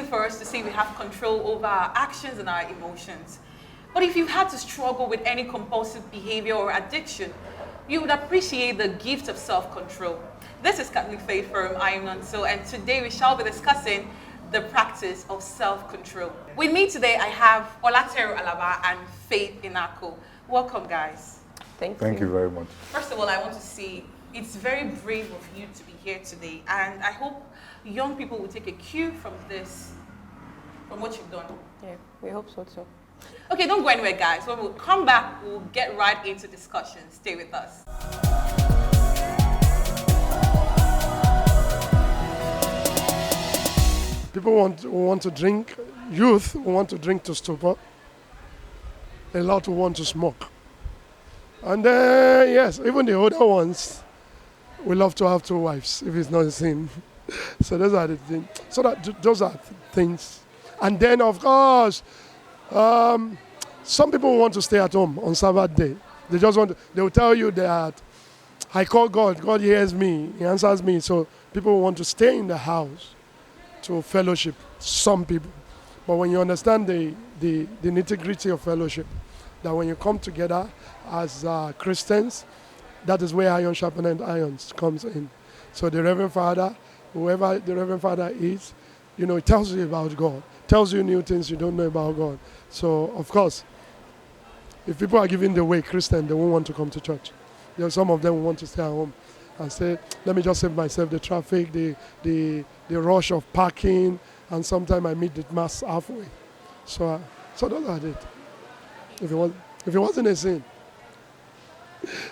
for us to say we have control over our actions and our emotions. But if you've had to struggle with any compulsive behavior or addiction, you would appreciate the gift of self-control. This is Catholic Faith Forum. I am Nonso, and today we shall be discussing the practice of self-control. With me today, I have Olateru Alaba and Faith Inako. Welcome, guys. Thank you very much. First of all, I want to say it's very brave of you to be here today, and I hope young people will take a cue from this, from what you've done. Yeah, we hope so too. Okay, don't go anywhere, guys. When we'll come back, we'll get right into discussion. Stay with us. People want to drink, youth want to drink to stupor, a lot who want to smoke. And yes, even the older ones, we love to have 2 wives, if it's not a sin. So those are the things. Those are things. And then, of course, some people want to stay at home on Sabbath day. They just want to, they will tell you that I call God, God hears me, He answers me. So people want to stay in the house to fellowship, some people. But when you understand the nitty-gritty of fellowship, that when you come together as Christians, that is where iron sharpened irons comes in. So the Reverend Father, whoever the Reverend Father is, you know, it tells you about God, tells you new things you don't know about God. So, of course, if people are giving the way Christian, they won't want to come to church. You know, some of them want to stay at home and say, let me just save myself the traffic, the rush of parking, and sometimes I meet the mass halfway. So those are it. If it wasn't a sin,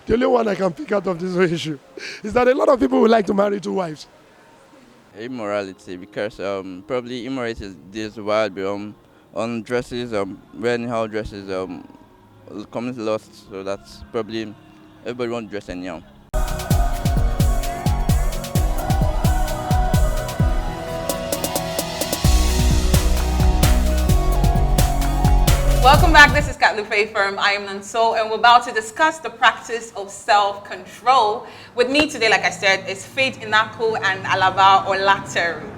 the only one I can pick out of this issue is that a lot of people would like to marry 2 wives. Immorality, because probably immorality is this wild on dresses, wearing how dresses comes lost, so that's probably everybody wants to dress anyhow. Welcome back. This is Catholic Faith Forum. I am Nonso, and we're about to discuss the practice of self-control. With me today, like I said, is Faith Inako and Alaba Olateru.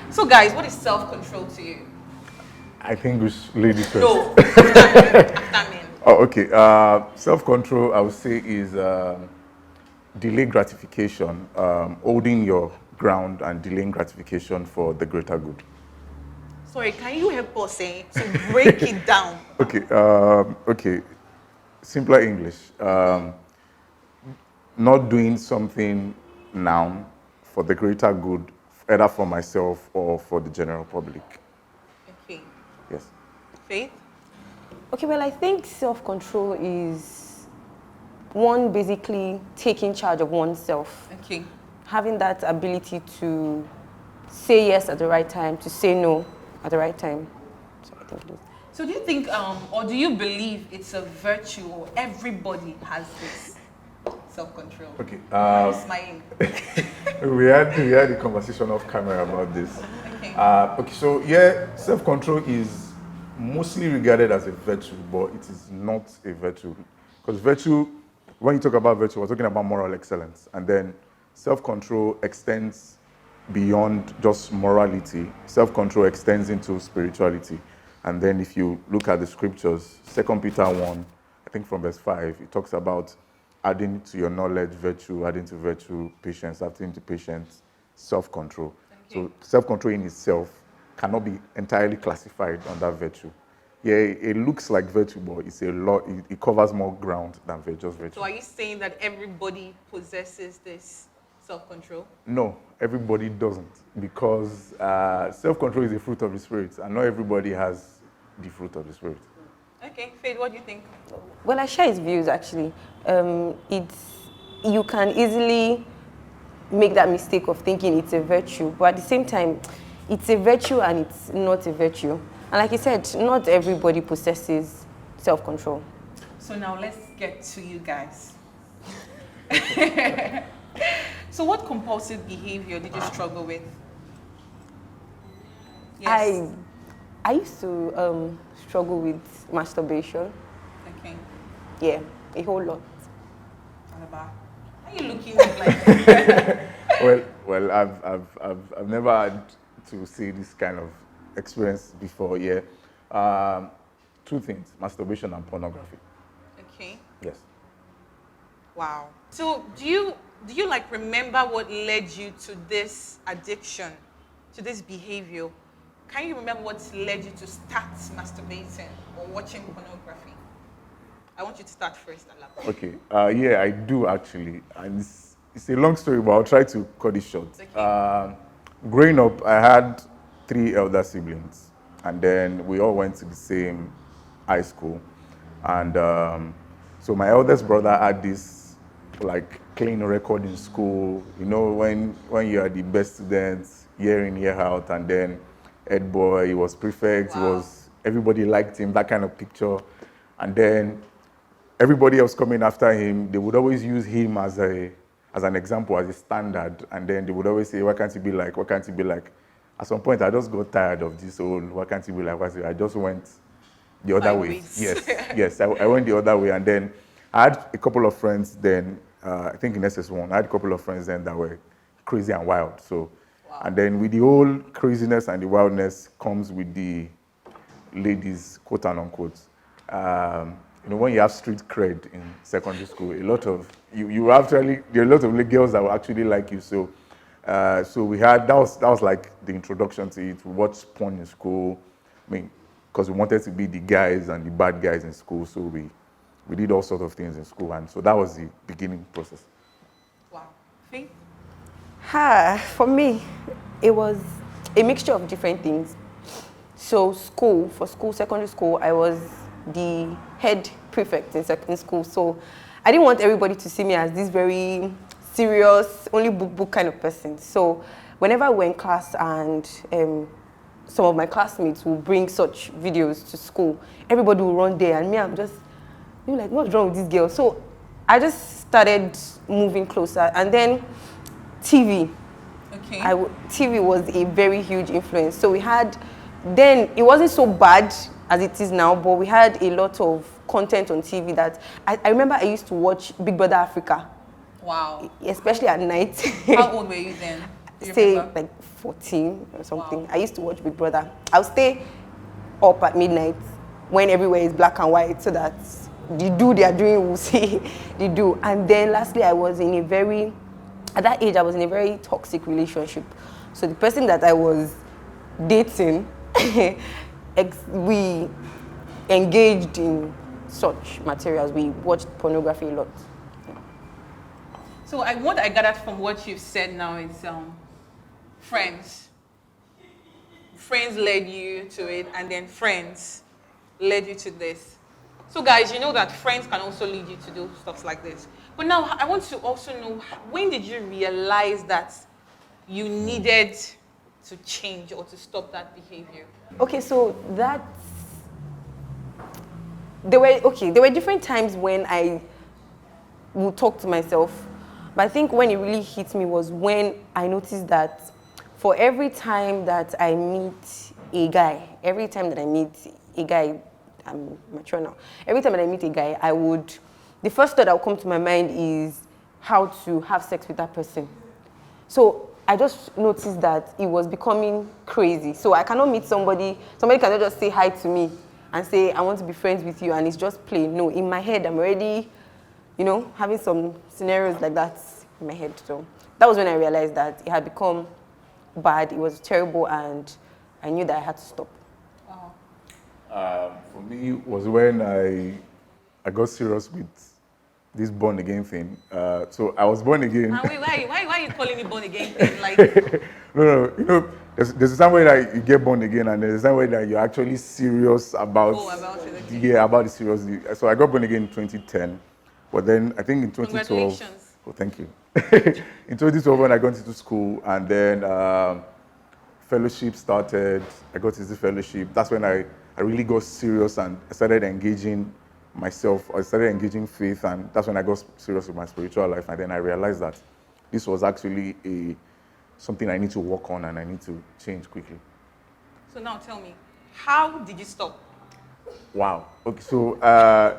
So, guys, what is self-control to you? I think we should ladies first. No, after men. Oh, okay. Self-control, I would say, is delayed gratification, holding your ground and delaying gratification for the greater good. Sorry, can you help us to break it down? Okay. Simpler English. Not doing something now for the greater good, either for myself or for the general public. Okay. Yes. Faith? Okay, well, I think self-control is one basically taking charge of oneself. Okay. Having that ability to say yes at the right time, to say no at the right time. So I think it is. So do you think, or do you believe it's a virtue, or everybody has this self-control? Okay. Smiling. we had a conversation off camera about this. Okay. Okay. So yeah, self-control is mostly regarded as a virtue, but it is not a virtue. Because virtue, when you talk about virtue, we're talking about moral excellence, and then self-control extends beyond just morality. Self-control extends into spirituality. And then if you look at the scriptures, 2 Peter 1, I think from verse 5, it talks about adding to your knowledge virtue, adding to virtue patience, adding to patience self-control. Okay. So self-control in itself cannot be entirely classified under virtue. Yeah, it looks like virtue, but it's a lot. It covers more ground than just virtue. So are you saying that everybody possesses this self-control? No, everybody doesn't, because self-control is a fruit of the Spirit, and not everybody has the fruit of the Spirit. Okay, Faith, what do you think? Well, I share his views, actually. You can easily make that mistake of thinking it's a virtue, but at the same time, it's a virtue and it's not a virtue. And like you said, not everybody possesses self-control. So now let's get to you guys. So what compulsive behavior did you struggle with? Yes. I used to struggle with masturbation. Okay. Yeah, a whole lot. Alaba, are you looking like? Well, I've never had to say this kind of experienced before, yeah. Two things, masturbation and pornography. Okay. Yes. Wow. So do you like remember what led you to this addiction, to this behavior? Can you remember what led you to start masturbating or watching pornography? I want you to start first, Alaba. Okay. Yeah, I do actually. And it's a long story, but I'll try to cut it short. Okay. Growing up, I had 3 elder siblings. And then we all went to the same high school. And so my eldest brother had this like clean record in school. You know, when you are the best student, year in, year out, and then head boy, he was prefect, he Wow. was, everybody liked him, that kind of picture. And then everybody else coming after him, they would always use him as an example, as a standard, and then they would always say, why can't you be like, why can't you be like? At some point, I just got tired of this whole, why can't you be like, I just went the other way. Sideways. Yes, I went the other way, and then I had a couple of friends then, I think in SS1, I had a couple of friends then that were crazy and wild, so, Wow. and then with the whole craziness and the wildness comes with the ladies, quote and unquote. You know, when you have street cred in secondary school, a lot of you actually, there are a lot of girls that will actually like you. So, so we had that was like the introduction to it. We watched porn in school. I mean, because we wanted to be the guys and the bad guys in school. So we did all sorts of things in school, and so that was the beginning process. Wow. Faith? For me, it was a mixture of different things. So secondary school, I was the head prefect in school. So I didn't want everybody to see me as this very serious, only book kind of person. So whenever we're in class and some of my classmates will bring such videos to school, everybody will run there, and me, I'm just like, what's wrong with this girl? So I just started moving closer, and then TV. Okay. TV was a very huge influence. So we had, then it wasn't so bad as it is now, but we had a lot of content on TV that I remember I used to watch Big Brother Africa, Wow. especially at night. How old were you then? Do you Say remember? like 14 or something. Wow. I used to watch Big Brother. I'll stay up at midnight when everywhere is black and white, so that the do they are doing will see the do. And then lastly, at that age, I was in a very toxic relationship. So the person that I was dating, we engaged in such materials. We watched pornography a lot. So what I gathered from what you've said now is friends. Friends led you to it, and then friends led you to this. So guys, you know that friends can also lead you to do stuff like this. But now I want to also know, when did you realize that you needed to change or to stop that behavior? Okay, so there were different times when I would talk to myself, but I think when it really hit me was when I noticed that for every time that I meet a guy, I'm mature now, every time that I meet a guy, the first thought that would come to my mind is how to have sex with that person. So I just noticed that it was becoming crazy. So I cannot meet somebody cannot just say hi to me and say, I want to be friends with you, and it's just plain. No, in my head, I'm already, having some scenarios like that in my head. So that was when I realized that it had become bad, it was terrible, and I knew that I had to stop. Wow. For me, was when I got serious with this born again thing. So I was born again. And wait, why are you calling it born again thing? Like, No. There's a time where like, you get born again, and there's a time where like, you're actually serious about. about it. Okay. Yeah, about it seriously. So I got born again in 2010, but then I think in 2012. Congratulations. Oh, thank you. In 2012, when I got into school, and then fellowship started. I got into fellowship. That's when I really got serious and I started engaging myself. I started engaging faith, and that's when I got serious with my spiritual life. And then I realized that this was actually something I need to work on, and I need to change quickly. So now tell me, how did you stop? Wow. Okay, so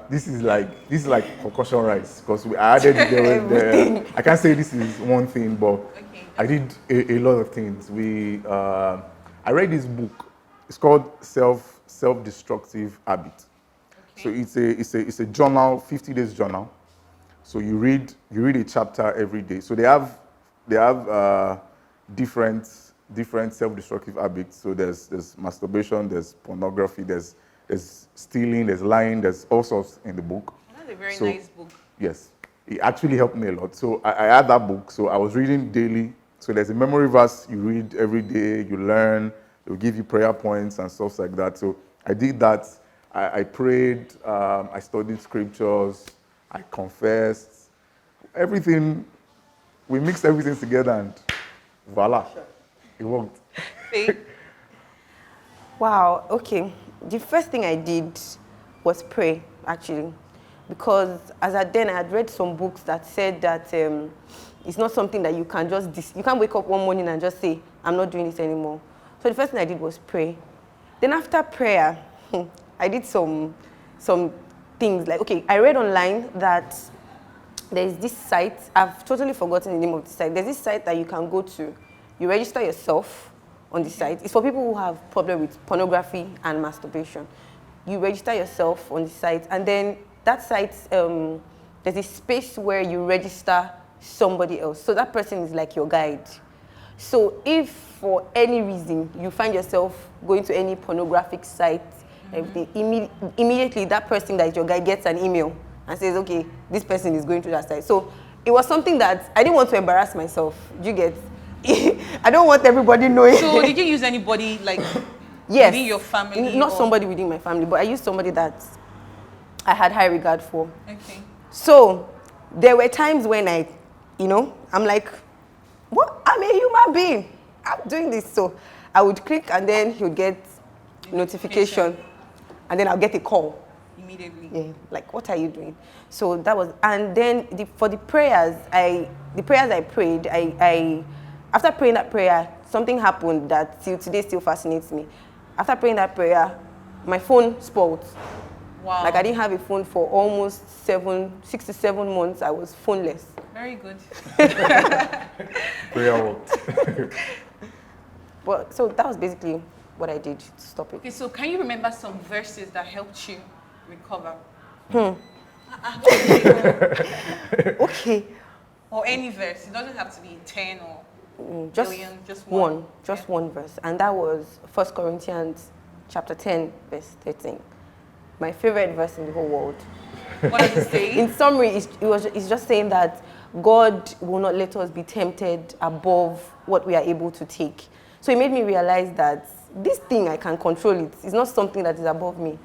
this is like concussion rice, because I added the I can't say this is one thing, but Okay. I did a lot of things. I read this book It's called self-destructive habit. So Okay. it's a journal, 50 days journal. So you read a chapter every day. So they have different self-destructive habits. So there's masturbation, there's pornography, there's stealing, there's lying, there's all sorts in the book. That's a very So nice book. yes, it actually helped me a lot. So I had that book. So I was reading daily. So there's a memory verse you read every day. You learn. They will give you prayer points and stuff like that. So I did that. I prayed. I studied scriptures. I confessed. Everything. We mixed everything together and voila, it worked. Faith. Wow, okay. The first thing I did was pray, actually. Because as at then, I had read some books that said that it's not something that you can just, you can't wake up one morning and just say, I'm not doing this anymore. So the first thing I did was pray. Then after prayer, I did some things like, okay, I read online that there's this site, I've totally forgotten the name of the site. There's this site that you can go to. You register yourself on the site. It's for people who have problem with pornography and masturbation. You register yourself on the site, and then that site, there's a space where you register somebody else. So that person is like your guide. So if for any reason you find yourself going to any pornographic site, everything, immediately that person that is your guide gets an email and says, okay, this person is going to that site. So it was something that I didn't want to embarrass myself. Do you get? I don't want everybody knowing. So did you use anybody like Yes. within your family? Not or- somebody within my family, but I used somebody that I had high regard for. Okay. So there were times when I'm like, what? I'm a human being. I'm doing this. So I would click and then he would get notification and then I'll get a call. Immediately. Yeah, like, what are you doing? So that was, and then for the prayers I prayed, I after praying that prayer, something happened that till today still fascinates me. After praying that prayer, my phone spoiled. Wow. Like I didn't have a phone for almost 6 to 7 months. I was phoneless. Very good. Prayer worked. But so that was basically what I did to stop it. Okay, so can you remember some verses that helped you recover? Okay, Or any verse. It doesn't have to be 10 or just billion, just one. one verse, and that was 1 Corinthians chapter 10, verse 13. My favorite verse in the whole world. What does it say? In summary, it's just saying that God will not let us be tempted above what we are able to take. So it made me realize that this thing, I can control it. It's not something that is above me.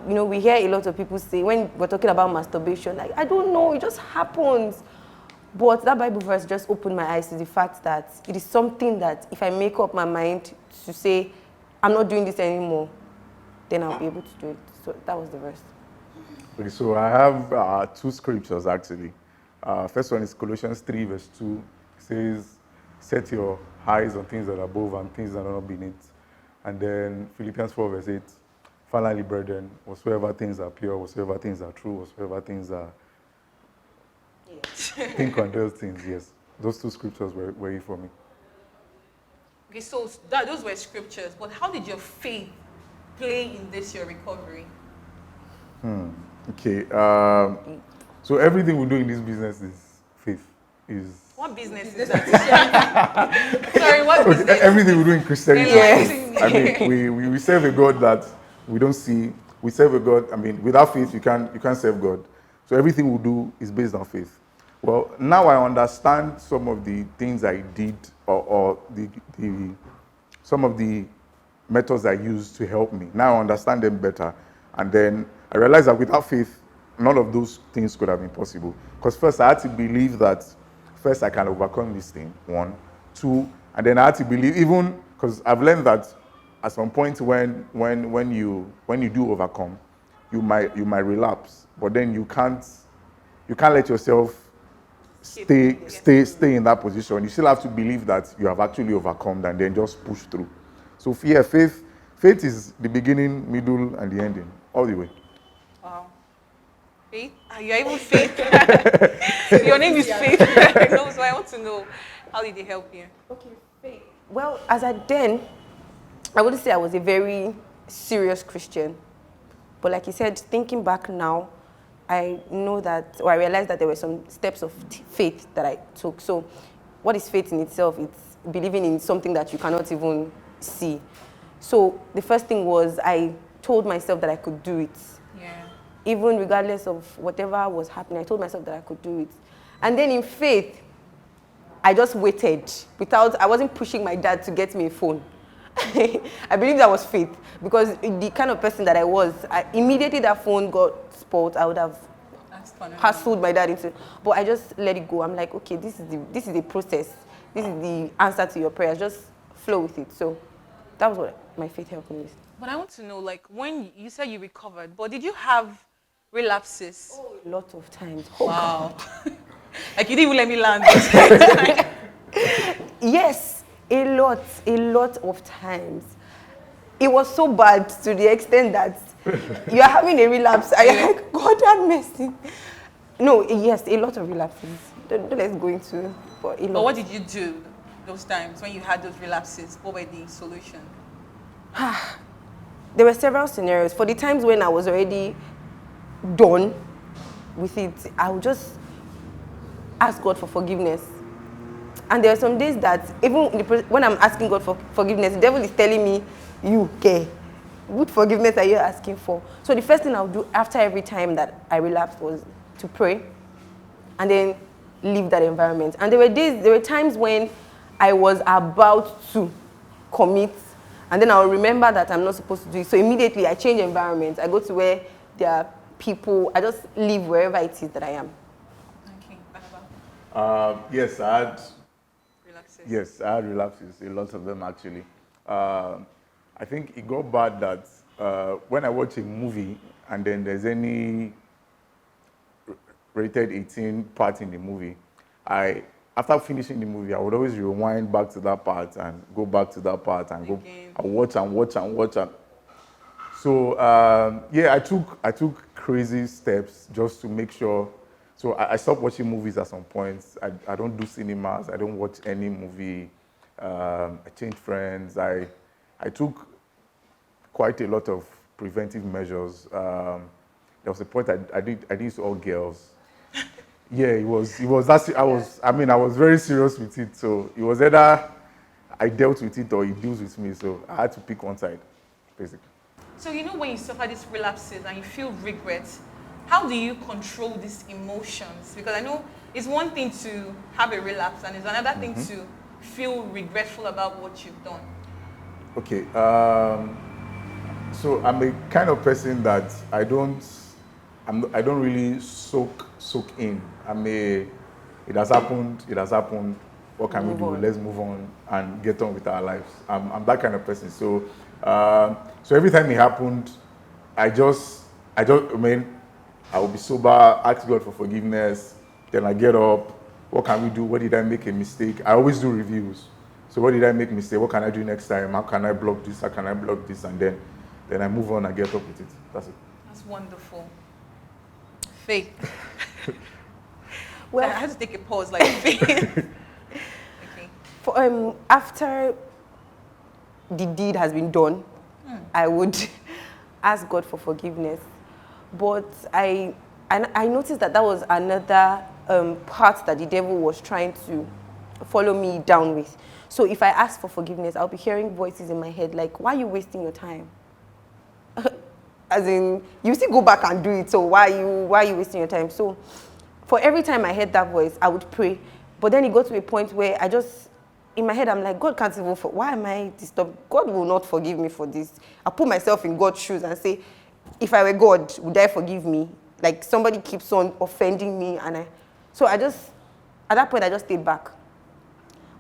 You know, we hear a lot of people say, when we're talking about masturbation, like, I don't know, it just happens. But that Bible verse just opened my eyes to the fact that it is something that if I make up my mind to say, I'm not doing this anymore, then I'll be able to do it. So that was the verse. Okay, so I have two scriptures actually. First one is Colossians 3, verse 2. It says, set your eyes on things that are above and things that are not beneath. And then Philippians 4, verse 8. Finally, brethren, whatsoever things are pure, whatsoever things are true, whatsoever things are... Think on those things, yes. Those two scriptures were it for me. Okay, so those were scriptures, but how did your faith play in this, your recovery? Okay, so everything we do in this business is faith. What business is that? Sorry, what Okay, business? everything we do in Christianity Yes. is faith. I mean, we serve a God that we don't see. We serve a God, I mean, without faith, you can't serve God. So everything we do is based on faith. Well, now I understand some of the things I did or some of the methods I used to help me. Now I understand them better. And then I realized that without faith, none of those things could have been possible. Because first I had to believe that first I can overcome this thing, 1. 2, and then I had to believe, even because I've learned that at some point when you do overcome, you might relapse, but then you can't let yourself stay in that position. You still have to believe that you have actually overcome and then just push through. So faith is the beginning, middle, and the ending, all the way. Wow. Faith? You're even Faith. Your name is Faith. No, so I want to know, how did it help you? Okay, faith. Well, as I then, I wouldn't say I was a very serious Christian. But like you said, thinking back now, I know that, or I realized that there were some steps of faith that I took. So what is faith in itself? It's believing in something that you cannot even see. So the first thing was I told myself that I could do it. Yeah. Even regardless of whatever was happening, I told myself that I could do it. And then in faith, I just waited I wasn't pushing my dad to get me a phone. I believe that was faith, because the kind of person that I was, immediately that phone got spoiled, I would have hassled my dad into, but I just let it go. I'm like, okay, this is the process. This is the answer to your prayers. Just flow with it. So that was what my faith helped me with. But I want to know, like, when you said you recovered, but did you have relapses? Oh, a lot of times. Wow. Like, you didn't even let me land. Yes, a lot of times. It was so bad to the extent that you're having a relapse. I like, God have mercy. No, yes, a lot of relapses. Don't let's go into, but a lot. But what did you do those times when you had those relapses? What were the solution? There were several scenarios. For the times when I was already done with it, I would just ask God for forgiveness. And there are some days that even when I'm asking God for forgiveness, the devil is telling me, you care. What forgiveness are you asking for? So the first thing I would do after every time that I relapsed was to pray and then leave that environment. And there were times when I was about to commit, and then I'll remember that I'm not supposed to do it. So immediately I change environment. I go to where there are people. I just live wherever it is that I am. Okay. Yes, I had Relapses. Yes, I had relapses, a lot of them actually. I think it got bad that when I watch a movie and then there's any rated 18 part in the movie, after finishing the movie, I would always rewind back to that part and go back to that part and go and watch and watch and watch. So yeah, I took crazy steps just to make sure. So I stopped watching movies at some points. I don't do cinemas. I don't watch any movie. I changed friends. I took quite a lot of preventive measures. There was a point I did this all girls. Yeah, it was that I was very serious with it. So it was either I dealt with it or it deals with me. So I had to pick one side, basically. So you know when you suffer these relapses and you feel regret, how do you control these emotions? Because I know it's one thing to have a relapse and it's another thing to feel regretful about what you've done. Okay. So I'm a kind of person that I don't really soak in. It has happened. What can we do? Let's move on and get on with our lives. I'm that kind of person. So every time it happened, I will be sober, ask God for forgiveness, then I get up. What can we do? What did I make a mistake? I always do reviews. So what did I make mistake? What can I do next time? How can I block this? How can I block this? And then I move on and get up with it. That's it. That's wonderful. Faith. Well, I had to take a pause, like faith. Okay. After the deed has been done, I would ask God for forgiveness. But I noticed that was another part that the devil was trying to follow me down with. So if I ask for forgiveness, I'll be hearing voices in my head like, why are you wasting your time? As in, you still go back and do it, so why are you wasting your time? So for every time I heard that voice, I would pray. But then it got to a point where in my head, I'm like, God can't even, why am I disturbed? God will not forgive me for this. I put myself in God's shoes and say, if I were God, would I forgive me? Like somebody keeps on offending me at that point, I just stayed back.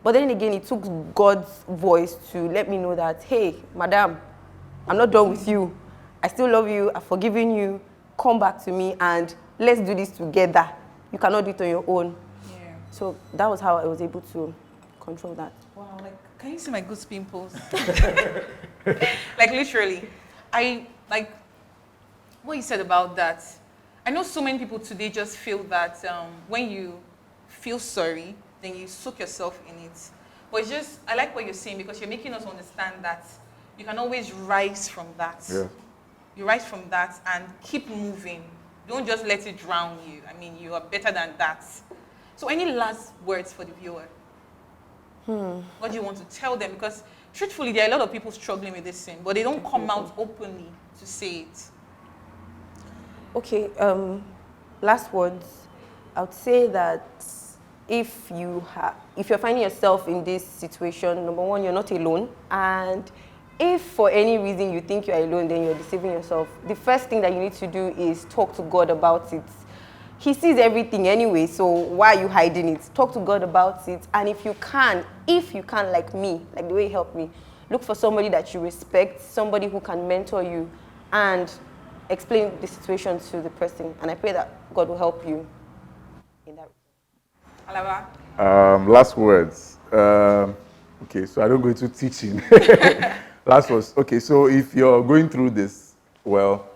But then again, it took God's voice to let me know that, hey, madam, I'm not done with you. I still love you. I've forgiven you. Come back to me and let's do this together. You cannot do it on your own. Yeah. So that was how I was able to control that. Wow, like, can you see my good pimples? Like, literally. What you said about that, I know so many people today just feel that when you feel sorry, then you soak yourself in it. But it's just, I like what you're saying because you're making us understand that you can always rise from that. Yeah. You rise from that and keep moving. Don't just let it drown you. I mean, you are better than that. So any last words for the viewer? What do you want to tell them? Because truthfully, there are a lot of people struggling with this sin, but they don't come out openly to say it. Okay, last words. I would say that if you're finding yourself in this situation, number one, you're not alone. And if for any reason you think you're alone, then you're deceiving yourself. The first thing that you need to do is talk to God about it. He sees everything anyway, so why are you hiding it? Talk to God about it. And if you can, like me, like the way you helped me, look for somebody that you respect, somebody who can mentor you, and explain the situation to the person. And I pray that God will help you in that. Alaba? Last words. Okay, so I don't go into teaching. Last words. Okay, so if you're going through this, well,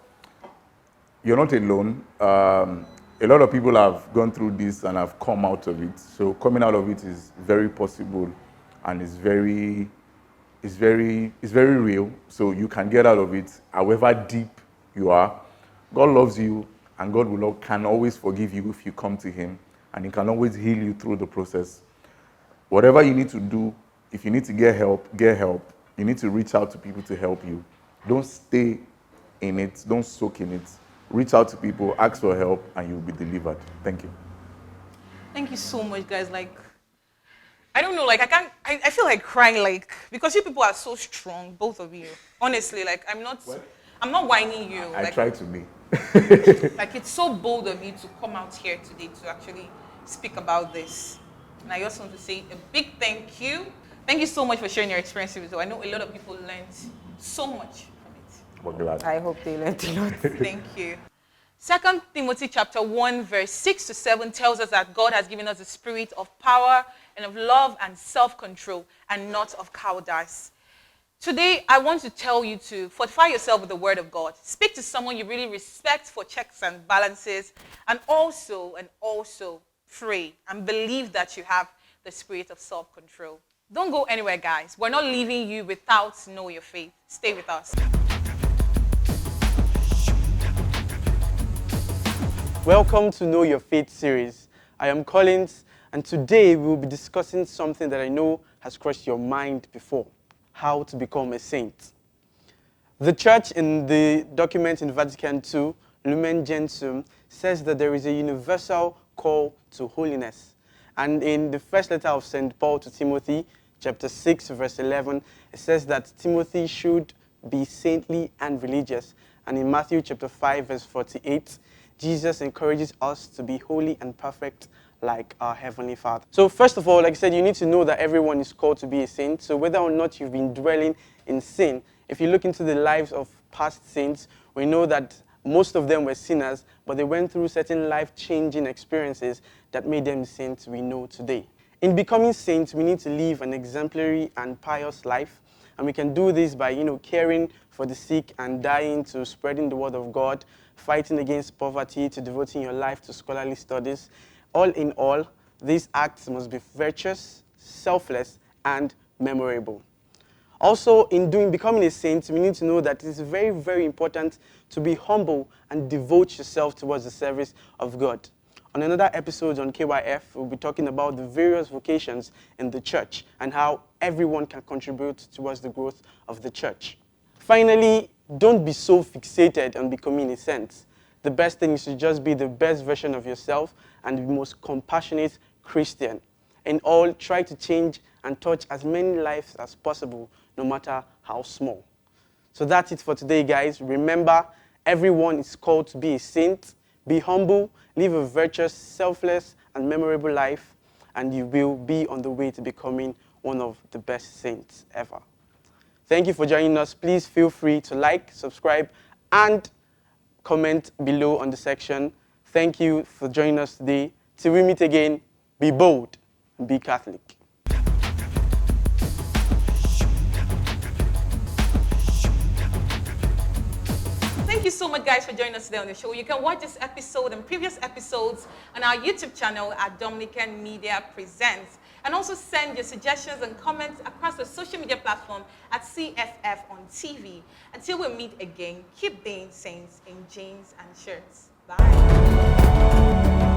you're not alone. A lot of people have gone through this and have come out of it. So coming out of it is very possible, and it's very real. So you can get out of it, however deep you are. God loves you, and God can always forgive you if you come to Him, and He can always heal you through the process. Whatever you need to do, if you need to get help, get help. You need to reach out to people to help you. Don't stay in it. Don't soak in it. Reach out to people, ask for help, and you'll be delivered. Thank you. Thank you so much, guys. Like, I don't know, like, I feel like crying, like, because you people are so strong, both of you. Honestly, like, I'm not whining you. I like, try to be. Like, it's so bold of you to come out here today to actually speak about this. And I just want to say a big thank you. Thank you so much for sharing your experience with us. I know a lot of people learned so much from it. We're glad. I hope they learned a lot. Thank you. 2 Timothy chapter 1, verse 6 to 7 tells us that God has given us a spirit of power and of love and self-control and not of cowardice. Today, I want to tell you to fortify yourself with the word of God. Speak to someone you really respect for checks and balances, and also pray and believe that you have the spirit of self-control. Don't go anywhere, guys. We're not leaving you without know your faith. Stay with us. Welcome to Know Your Faith series. I am Collins, and today we will be discussing something that I know has crossed your mind before: how to become a saint. The church in the document in Vatican II, Lumen Gentium, says that there is a universal call to holiness. And in the first letter of St. Paul to Timothy, chapter 6, verse 11, it says that Timothy should be saintly and religious. And in Matthew chapter 5, verse 48, Jesus encourages us to be holy and perfect like our Heavenly Father. So first of all, like I said, you need to know that everyone is called to be a saint. So whether or not you've been dwelling in sin, if you look into the lives of past saints, we know that most of them were sinners, but they went through certain life-changing experiences that made them the saints we know today. In becoming saints, we need to live an exemplary and pious life. And we can do this by, caring for the sick and dying to spreading the word of God, fighting against poverty, to devoting your life to scholarly studies. All in all, these acts must be virtuous, selfless, and memorable. Also, in becoming a saint, we need to know that it is very, very important to be humble and devote yourself towards the service of God. On another episode on KYF, we'll be talking about the various vocations in the church and how everyone can contribute towards the growth of the church. Finally, don't be so fixated on becoming a saint. The best thing is to just be the best version of yourself and the most compassionate Christian. In all, try to change and touch as many lives as possible, no matter how small. So that's it for today, guys. Remember, everyone is called to be a saint. Be humble, live a virtuous, selfless, and memorable life, and you will be on the way to becoming one of the best saints ever. Thank you for joining us. Please feel free to like, subscribe, and comment below on the section. Thank you for joining us today. Till we meet again, be bold and be Catholic. Thank you so much, guys, for joining us today on the show. You can watch this episode and previous episodes on our YouTube channel at Dominican Media Presents. And also send your suggestions and comments across the social media platform at CFF on TV. Until we meet again, keep being saints in jeans and shirts. Bye.